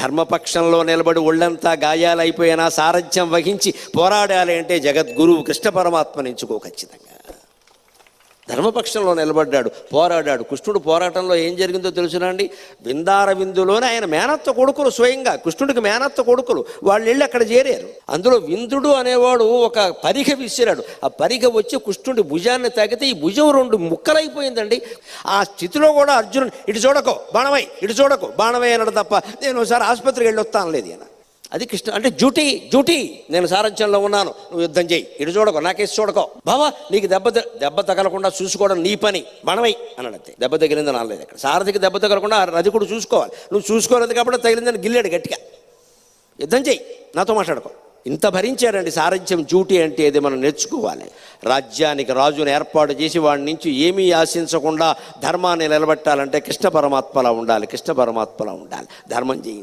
ధర్మపక్షంలో నిలబడి ఒళ్ళంతా గాయాలైపోయినా సారథ్యం వహించి పోరాడాలి అంటే జగద్గురువు కృష్ణ పరమాత్మని ఎంచుకో ఖచ్చితంగా. ధర్మపక్షంలో నిలబడ్డాడు, పోరాడాడు. కృష్ణుడు పోరాటంలో ఏం జరిగిందో తెలుసునండి. విందార విందులోనే ఆయన మేనత్త కొడుకులు, స్వయంగా కృష్ణుడికి మేనత్త కొడుకులు వాళ్ళు వెళ్ళి అక్కడ చేరారు. అందులో విందుడు అనేవాడు ఒక పరిగ విసిరాడు. ఆ పరిగ వచ్చి కృష్ణుడి భుజాన్ని తాకితే ఈ భుజం 2 ముక్కలైపోయిందండి. ఆ స్థితిలో కూడా అర్జునుడు ఇటు చూడకో బాణమై, ఇటు చూడకో బాణమై అన్నాడు తప్ప నేను ఒకసారి ఆసుపత్రికి వెళ్ళి వస్తాను లేదు ఆయన. అది కృష్ణ అంటే డ్యూటీ. నేను సారథ్యంలో ఉన్నాను, నువ్వు యుద్ధం చేయి, ఇటు చూడకో, నాకేసి చూడకో, బావా నీకు దెబ్బ తగలకుండా చూసుకోవడం నీ పని, మనమై అన్నాడు. అంతే, దెబ్బ తగిలిందని అనలేదు అక్కడ. సారథికి దెబ్బ తగలకుండా రథికుడు చూసుకోవాలి. నువ్వు చూసుకోలేదు కాబట్టి తగిలిందని గిల్లాడు గట్టిగా. యుద్ధం చేయి, నాతో మాట్లాడుకో. ఇంత భరించారండి. సారథ్యం డ్యూటీ అంటే ఇది మనం నేర్చుకోవాలి. రాజ్యానికి రాజును ఏర్పాటు చేసి వాడి నుంచి ఏమీ ఆశించకుండా ధర్మాన్ని నిలబెట్టాలంటే కృష్ణ పరమాత్మలా ఉండాలి. ధర్మం చేయించాలి.